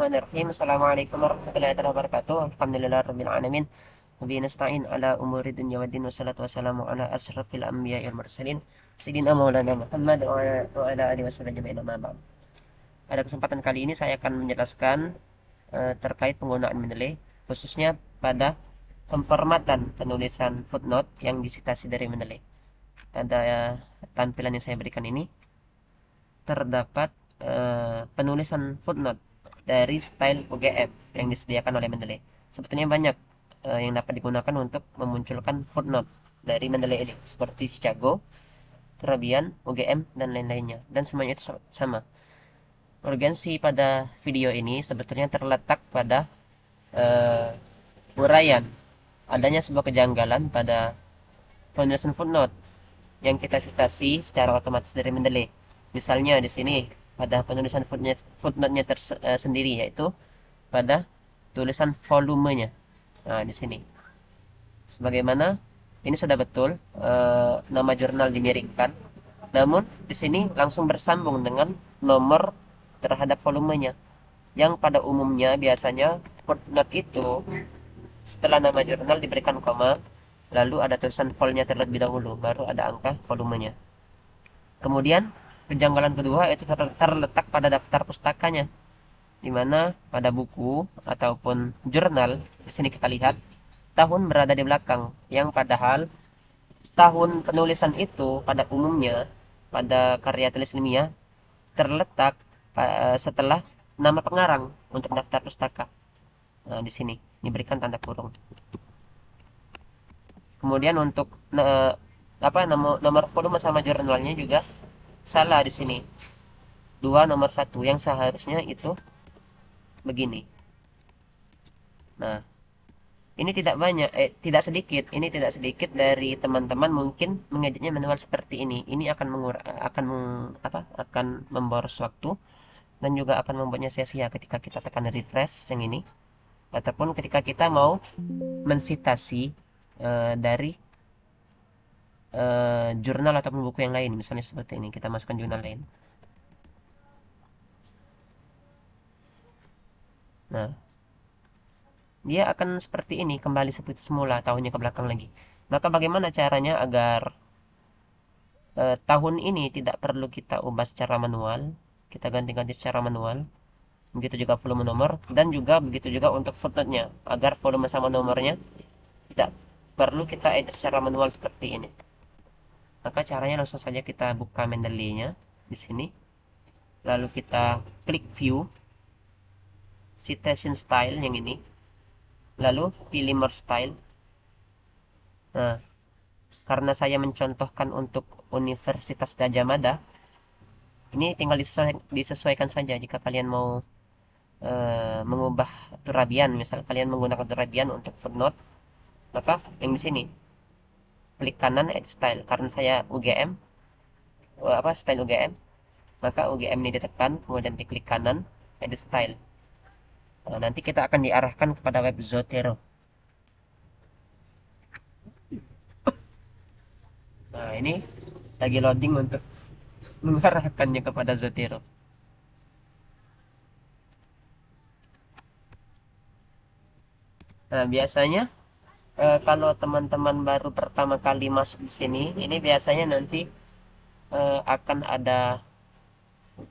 Bismillahirrahmanirrahim. Assalamualaikum warahmatullahi wabarakatuh. Alhamdulillah rabbil alamin. Wabihi nasta'in ala umuri dunya waddin wassalatu wassalamu ala asyrafil anbiya'i wal mursalin sayyidina Maulana Muhammad wa ala alihi wasallam ajma'in amma ba'd. Pada kesempatan kali ini saya akan menjelaskan terkait penggunaan mendeley khususnya pada pemformatan penulisan footnote yang disitasi dari mendeley. Pada tampilan yang saya berikan ini terdapat penulisan footnote dari style UGM yang disediakan oleh Mendeley. Sebetulnya banyak yang dapat digunakan untuk memunculkan footnote dari Mendeley ini, seperti Chicago, Turabian, UGM, dan lain-lainnya. Dan semuanya itu sama. Urgensi pada video ini sebetulnya terletak pada uraian adanya sebuah kejanggalan pada penulisan footnote yang kita citasi secara otomatis dari Mendeley. Misalnya di sini pada penulisan footnote-nya sendiri, yaitu pada tulisan volumenya. Nah, di sini. Sebagaimana ini sudah betul nama jurnal dimiringkan, namun di sini langsung bersambung dengan nomor terhadap volumenya. Yang pada umumnya biasanya footnote itu setelah nama jurnal diberikan koma, lalu ada tulisan volnya terlebih dahulu, baru ada angka volumenya. Kemudian kejanggalan kedua itu terletak pada daftar pustakanya, di mana pada buku ataupun jurnal di sini kita lihat tahun berada di belakang, yang padahal tahun penulisan itu pada umumnya pada karya tulis ilmiah terletak setelah nama pengarang untuk daftar pustaka. Nah, di sini diberikan tanda kurung. Kemudian untuk nomor volume sama jurnalnya juga salah di sini. 2 nomor 1 yang seharusnya itu begini. Nah, ini tidak sedikit, dari teman-teman mungkin mengeditnya manual seperti ini. Ini akan memboros waktu dan juga akan membuatnya sia-sia ketika kita tekan refresh yang ini, ataupun ketika kita mau mensitasi dari jurnal ataupun buku yang lain. Misalnya seperti ini, kita masukkan jurnal lain. Nah, dia akan seperti ini, kembali seperti semula, tahunnya ke belakang lagi. Maka bagaimana caranya agar tahun ini tidak perlu kita ubah secara manual, kita ganti-ganti secara manual. Begitu juga volume nomor, dan juga begitu juga untuk footnote-nya, agar volume sama nomornya tidak perlu kita edit secara manual seperti ini. Maka caranya langsung saja kita buka Mendeley-nya di sini. Lalu kita klik view citation style yang ini. Lalu pilih more style. Nah, karena saya mencontohkan untuk Universitas Gadjah Mada, ini tinggal disesuaikan saja. Jika kalian mau mengubah Turabian, misal kalian menggunakan Turabian untuk footnote, maka yang di sini klik kanan edit style. Karena saya UGM, style UGM, maka UGM ini ditekan, kemudian diklik kanan edit style. Nah, nanti kita akan diarahkan kepada web Zotero. Nah, ini lagi loading untuk mengarahkannya kepada Zotero. Nah, biasanya kalau teman-teman baru pertama kali masuk di sini, ini biasanya nanti akan ada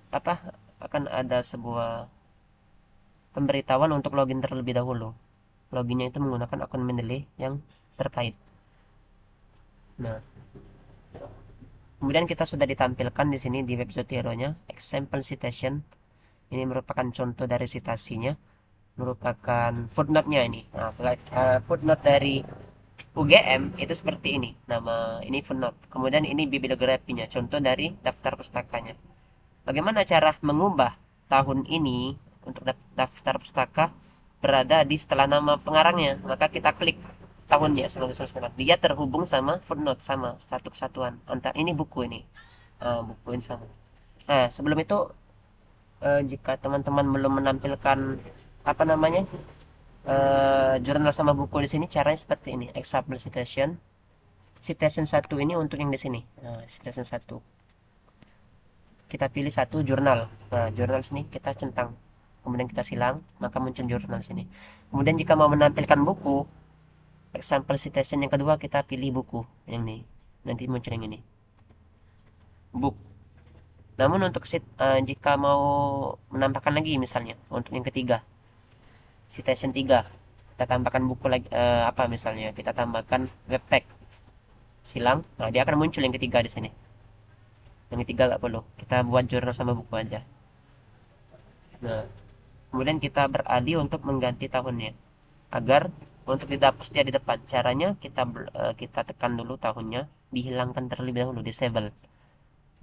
apa? Akan ada sebuah pemberitahuan untuk login terlebih dahulu. Loginnya itu menggunakan akun Mendeley yang terkait. Nah, kemudian kita sudah ditampilkan di sini di web Zotero-nya example citation. Ini merupakan contoh dari citasinya, merupakan footnote-nya ini. Nah, footnote dari UGM itu seperti ini. Nama ini footnote. Kemudian ini bibliografinya, contoh dari daftar pustakanya. Bagaimana cara mengubah tahun ini untuk daftar pustaka berada di setelah nama pengarangnya? Maka kita klik tahunnya sebagai dia terhubung sama footnote, sama satu kesatuan. Antara ini buku ini. Buku ini sama. Nah, sebelum itu jika teman-teman belum menampilkan apa namanya jurnal sama buku di sini, caranya seperti ini. Example citation. Citation 1 ini untuk yang di sini. Nah, citation 1. Kita pilih satu jurnal. Nah, jurnal sini kita centang. kemudian kita silang, maka muncul jurnal sini. Kemudian jika mau menampilkan buku, example citation yang kedua, kita pilih buku yang ini, nanti muncul yang ini, book. Namun untuk jika mau menambahkan lagi, misalnya untuk yang ketiga, citation 3, kita tambahkan buku lagi, apa misalnya kita tambahkan webpack, silang, nah dia akan muncul yang ketiga di sini. Yang ketiga nggak perlu, kita buat jurnal sama buku aja. Nah, kemudian kita beralih untuk mengganti tahunnya, agar untuk tidak hapus dia di depan. Caranya kita tekan dulu tahunnya, dihilangkan terlebih dahulu, disable,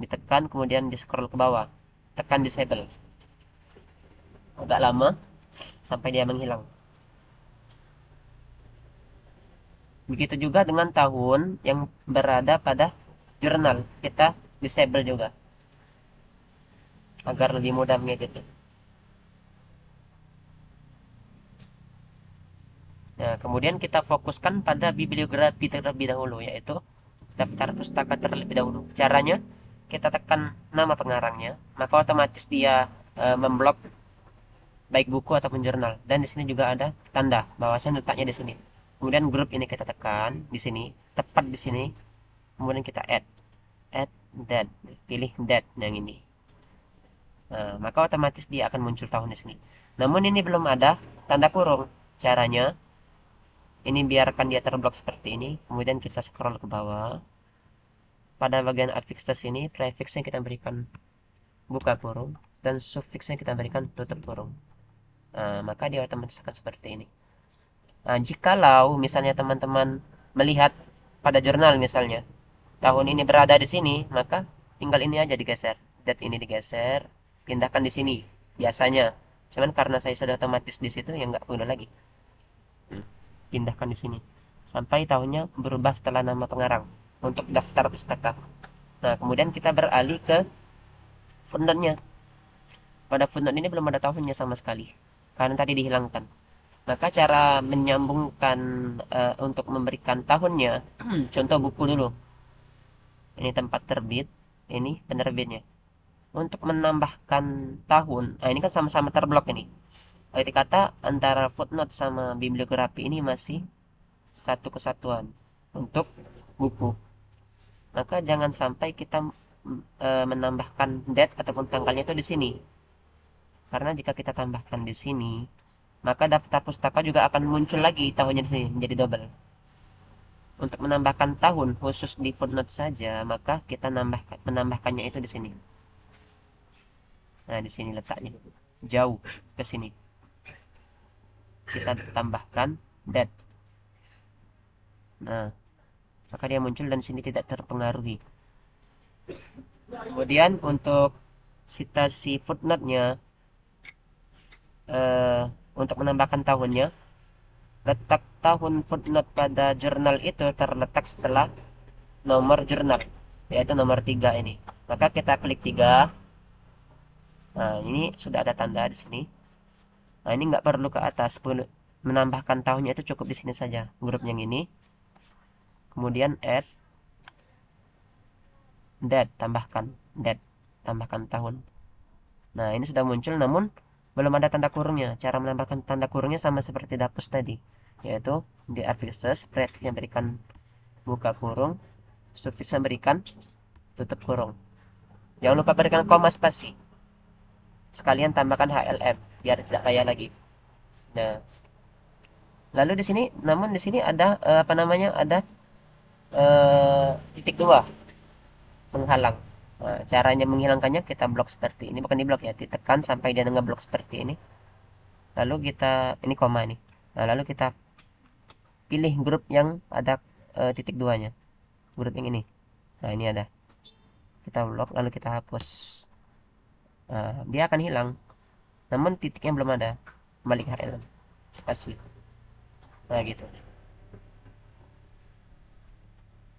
ditekan, kemudian di scroll ke bawah, tekan disable, agak lama sampai dia menghilang. Begitu juga dengan tahun yang berada pada jurnal, kita disable juga agar lebih mudah mengeditnya. Nah, kemudian kita fokuskan pada bibliografi terlebih dahulu, yaitu daftar pustaka terlebih dahulu. Caranya, kita tekan nama pengarangnya, maka otomatis dia memblok baik buku ataupun jurnal. Dan di sini juga ada tanda bahwasanya letaknya di sini. Kemudian grup ini kita tekan di sini, tepat di sini. Kemudian kita add that, pilih that yang ini. Nah, maka otomatis dia akan muncul tahun di sini. Namun ini belum ada tanda kurung. Caranya, ini biarkan dia terblok seperti ini. Kemudian kita scroll ke bawah. Pada bagian affixes ini, prefixnya kita berikan buka kurung, dan suffixnya kita berikan tutup kurung. Nah, maka dia otomatis akan seperti ini. Nah, jikalau misalnya teman-teman melihat pada jurnal misalnya, tahun ini berada di sini, maka tinggal ini aja digeser. Date ini digeser, pindahkan di sini. Biasanya, cuman karena saya sudah otomatis di situ, ya nggak perlu lagi. Pindahkan di sini. Sampai tahunnya berubah setelah nama pengarang untuk daftar pustaka. Nah, kemudian kita beralih ke footnote-nya. Pada footnote ini belum ada tahunnya sama sekali, karena tadi dihilangkan. Maka cara menyambungkan untuk memberikan tahunnya, contoh buku dulu. Ini tempat terbit, ini penerbitnya. Untuk menambahkan tahun, nah ini kan sama-sama terblok ini. Arti kata antara footnote sama bibliografi ini masih satu kesatuan untuk buku. Maka jangan sampai kita menambahkan date ataupun tanggalnya itu di sini. Karena jika kita tambahkan di sini, maka daftar pustaka juga akan muncul lagi tahunnya di sini menjadi double. Untuk menambahkan tahun khusus di footnote saja, maka kita menambahkannya itu di sini. Nah, di sini letaknya. Jauh ke sini. Kita tambahkan date. Nah, maka dia muncul dan sini tidak terpengaruhi. Kemudian untuk citasi footnote-nya, untuk menambahkan tahunnya, letak tahun footnote pada jurnal itu terletak setelah nomor jurnal, yaitu nomor 3 ini. Maka kita klik 3. Nah, ini sudah ada tanda di sini. Nah, ini nggak perlu ke atas. Menambahkan tahunnya itu cukup di sini saja. Grup yang ini. Kemudian add date, tambahkan tahun. Nah, ini sudah muncul, namun belum ada tanda kurungnya. Cara menambahkan tanda kurungnya sama seperti dapus tadi, yaitu di affixes, prefixnya berikan buka kurung, suffixnya berikan tutup kurung. Jangan lupa berikan koma spasi. Sekalian tambahkan HLM biar tidak payah lagi. Nah, lalu di sini, namun di sini ada apa namanya? Ada titik 2 menghalang. Nah, caranya menghilangkannya kita blok seperti ini, bukan di blok ya, ditekan sampai dia ngeblok seperti ini. Lalu kita ini koma nih. Nah, lalu kita pilih grup yang ada titik 2-nya. Grup yang ini. Nah, ini ada. Kita blok lalu kita hapus. Nah, dia akan hilang. Namun titiknya belum ada. Kembali ke HLM. Spasi. Nah, gitu.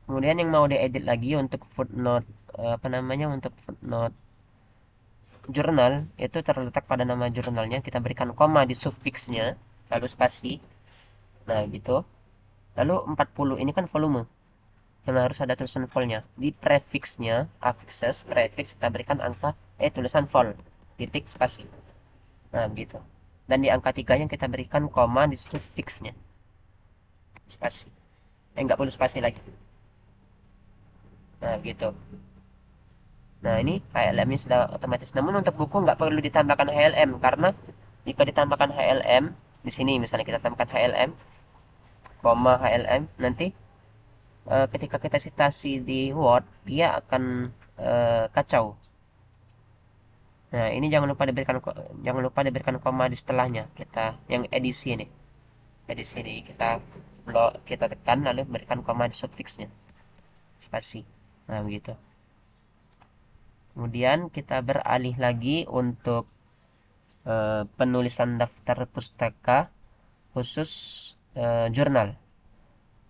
Kemudian yang mau diedit lagi untuk footnote apa namanya, untuk footnote jurnal itu terletak pada nama jurnalnya, kita berikan koma di suffixnya lalu spasi. Nah, gitu. Lalu 40 ini kan volume yang harus ada tulisan volnya. Di prefixnya, affixes, prefix kita berikan angka tulisan vol titik spasi. Nah, begitu. Dan di angka 3 yang kita berikan koma di sufiksnya. Spasi. Nggak perlu spasi lagi. Nah, begitu. Nah, ini HLM-nya sudah otomatis. Namun untuk buku nggak perlu ditambahkan HLM, karena jika ditambahkan HLM, di sini misalnya kita tambahkan HLM, koma HLM, nanti ketika kita citasi di Word, dia akan kacau. Nah, ini jangan lupa diberikan koma di setelahnya. Kita yang edisi ini. Edisi ini kita tekan lalu berikan koma di sufiksnya. Spasi. Nah, begitu. Kemudian kita beralih lagi untuk penulisan daftar pustaka khusus jurnal.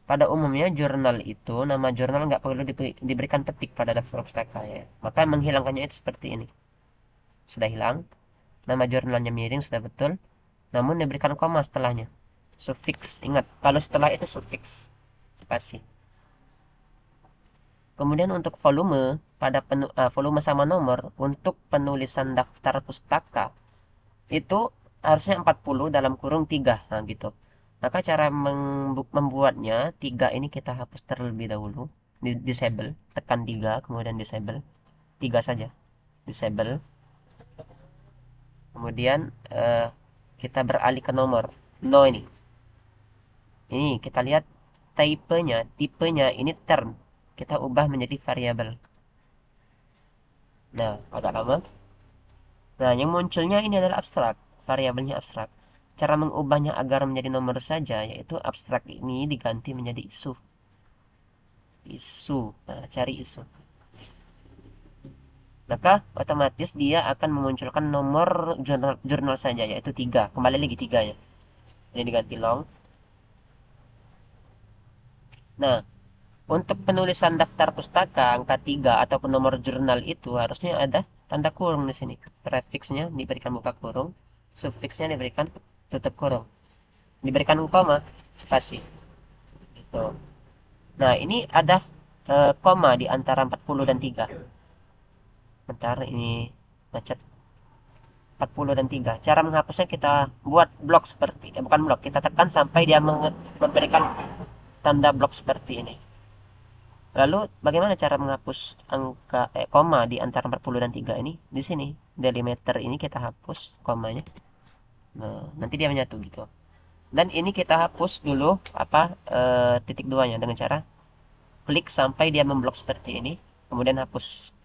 Pada umumnya jurnal itu, nama jurnal nggak perlu diberikan petik pada daftar pustaka ya. Maka menghilangkannya itu seperti ini. Sudah hilang, nama jurnalnya miring sudah betul, namun diberikan koma setelahnya. Sufiks, ingat, kalau setelah itu sufiks, spasi. Kemudian untuk volume, volume sama nomor, untuk penulisan daftar pustaka, itu harusnya 40 dalam kurung 3. Nah, gitu. Maka cara membuatnya, 3 ini kita hapus terlebih dahulu. Disable, tekan 3, kemudian disable. 3 saja, disable. Kemudian kita beralih ke nomor. No ini. Ini kita lihat tipenya ini term. Kita ubah menjadi variabel. Nah, agak lama. Nah, yang munculnya ini adalah abstrak. Variabelnya abstrak. Cara mengubahnya agar menjadi nomor saja, yaitu abstrak ini diganti menjadi isu. Isu. Nah, cari isu. Maka otomatis dia akan memunculkan nomor jurnal saja, yaitu 3. Kembali lagi 3 ya. Ini diganti long. Nah, untuk penulisan daftar pustaka angka 3 ataupun nomor jurnal itu harusnya ada tanda kurung di sini. Prefiksnya diberikan buka kurung, sufiksnya diberikan tutup kurung. Diberikan koma, spasi. Gitu. Nah, ini ada koma di antara 40 dan 3. Bentar, ini macet. 40 dan 3. Cara menghapusnya kita buat blok seperti, bukan blok, kita tekan sampai dia memberikan tanda blok seperti ini. Lalu bagaimana cara menghapus angka koma di antara 40 dan 3 ini? Di sini, delimiter ini kita hapus komanya. Nah, nanti dia menyatu gitu. Dan ini kita hapus dulu titik duanya dengan cara klik sampai dia memblok seperti ini, kemudian hapus.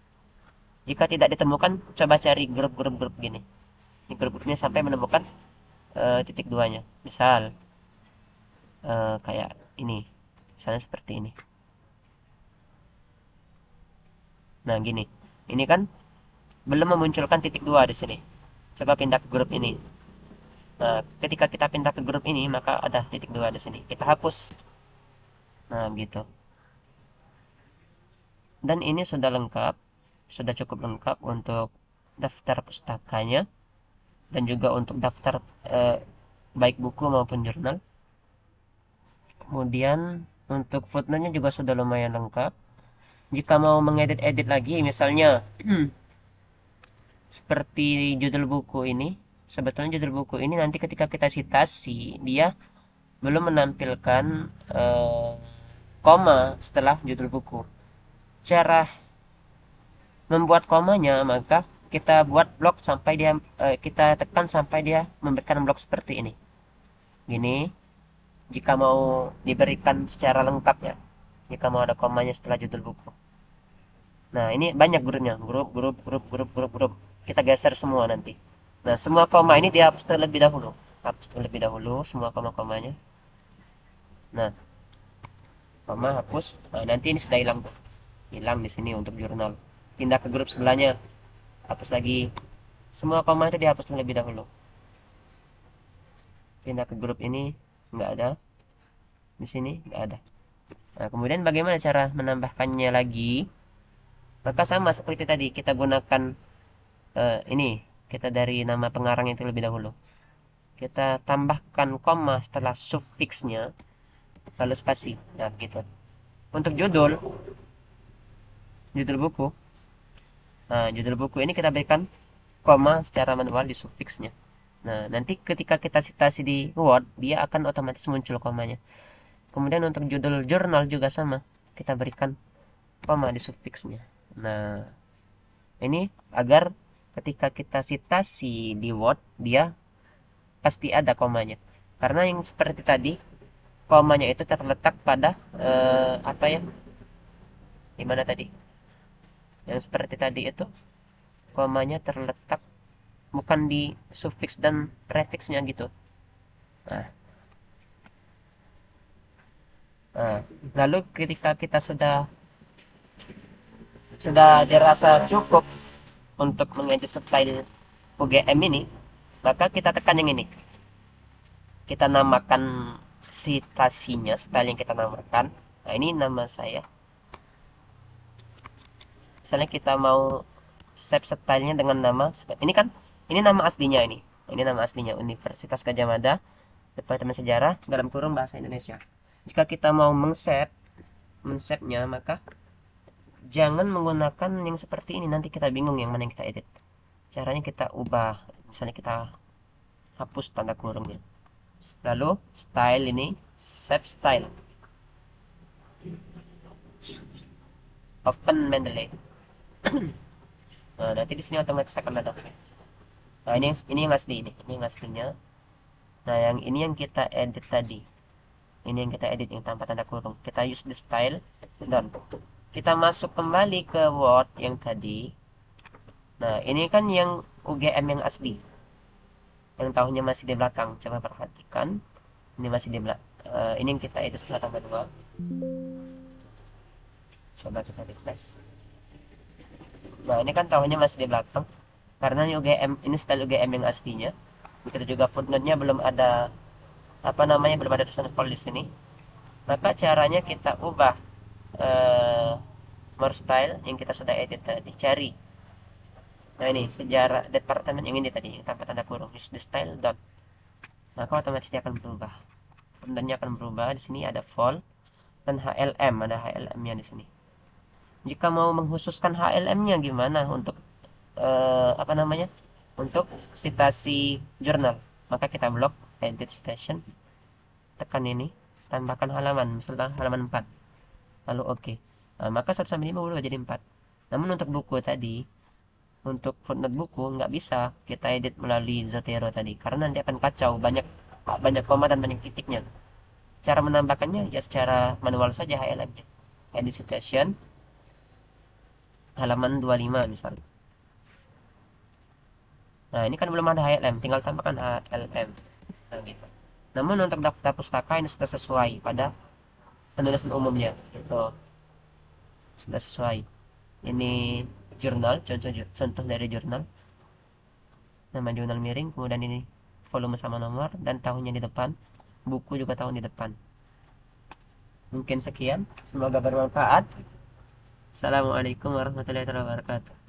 Jika tidak ditemukan, coba cari grup-grup gini. Ini grup-grupnya sampai menemukan titik duanya. Misal kayak ini. Misalnya seperti ini. Nah, gini. Ini kan belum memunculkan titik 2 di sini. Coba pindah ke grup ini. Nah, ketika kita pindah ke grup ini, maka ada titik 2 di sini. Kita hapus. Nah, begitu. Dan ini sudah lengkap. Sudah cukup lengkap untuk daftar pustakanya. Dan juga untuk daftar baik buku maupun jurnal. Kemudian untuk footnote-nya juga sudah lumayan lengkap. Jika mau mengedit-edit lagi, misalnya seperti judul buku ini, sebetulnya judul buku ini nanti ketika kita citasi, dia belum menampilkan koma setelah judul buku. Cara membuat komanya, maka kita buat blok sampai dia kita tekan sampai dia memberikan blok seperti ini. Gini, jika mau diberikan secara lengkap ya. Jika mau ada komanya setelah judul buku. Nah, ini banyak grupnya, grup. Kita geser semua nanti. Nah, semua koma ini dihapus terlebih dahulu. Hapus terlebih dahulu semua koma-komanya. Nah, koma hapus. Nah, nanti ini sudah hilang tuh. Hilang di sini untuk jurnal. Pindah ke grup sebelahnya. Hapus lagi. Semua koma itu dihapus terlebih dahulu. Pindah ke grup ini, nggak ada. Di sini nggak ada. Nah, kemudian bagaimana cara menambahkannya lagi? Maka sama seperti tadi, kita gunakan ini. Kita dari nama pengarang itu lebih dahulu. Kita tambahkan koma setelah sufiksnya, lalu spasi. Nah, gitu. Untuk judul buku. Nah, judul buku ini kita berikan koma secara manual di sufiksnya. Nah, nanti ketika kita citasi di Word, dia akan otomatis muncul komanya. Kemudian untuk judul jurnal juga sama, kita berikan koma di sufiksnya. Nah, ini agar ketika kita citasi di Word, dia pasti ada komanya. Karena yang seperti tadi, komanya itu terletak pada apa ya? Gimana tadi? Yang seperti tadi itu, komanya terletak bukan di sufiks dan prefiksnya gitu. Nah, nah, lalu ketika kita sudah dirasa cukup untuk mengedit style UGM ini, maka kita tekan yang ini. Kita namakan citasinya, style yang kita namakan. Nah, ini nama saya. Misalnya kita mau save stylenya dengan nama, ini kan, ini nama aslinya ini. Ini nama aslinya Universitas Gadjah Mada, Departemen Sejarah, dalam kurung Bahasa Indonesia. Jika kita mau men-save-nya, maka jangan menggunakan yang seperti ini, nanti kita bingung yang mana yang kita edit. Caranya kita ubah, misalnya kita hapus tanda kurungnya, lalu style ini, save style, open Mendeley. Nah, nanti di sini otomatis akan ada. Nah, ini yang asli, ini yang aslinya. Nah, yang ini yang kita edit tadi, ini yang kita edit yang tanpa tanda kurung. Kita use the style dan kita masuk kembali ke Word yang tadi. Nah, ini kan yang UGM yang asli, yang tahunnya masih di belakang. Coba perhatikan, ini masih di belakang. Ini yang kita edit setelah tambah 2. Coba kita refresh. Nah, ini kan tahunnya masih di belakang karena ini UGM, ini style UGM yang aslinya. Begitu juga footnote-nya belum ada, apa namanya, belum ada tulisan full di sini. Maka caranya kita ubah more style yang kita sudah edit tadi, cari. Nah, ini sejarah departemen yang ini tadi, yang tanpa tanda kurung, use the style dot. Maka otomatis dia akan berubah. Fontnya akan berubah. Di sini ada font dan HLM, ada HLM-nya di sini. Jika mau mengkhususkan HLM-nya gimana untuk apa namanya? Untuk citasi jurnal, maka kita blok edit citation, tekan ini, tambahkan halaman, misalnya halaman 4, lalu oke. Nah, maka 1 sampai 5 berubah jadi 4. Namun untuk buku tadi, untuk footnote buku nggak bisa kita edit melalui Zotero tadi karena nanti akan kacau, banyak banyak koma dan banyak titiknya. Cara menambahkannya ya secara manual saja, HLM-nya. Edit citation halaman 25 misalnya. Nah, ini kan belum ada HLM, tinggal tambahkan HLM. Nah, gitu. Namun untuk daftar pustaka ini sudah sesuai pada penulisan umumnya. Itu sudah sesuai. Ini jurnal, contoh dari jurnal. Nama jurnal miring, kemudian ini volume sama nomor dan tahunnya di depan. Buku juga tahun di depan. Mungkin sekian, semoga bermanfaat. Assalamualaikum warahmatullahi wabarakatuh.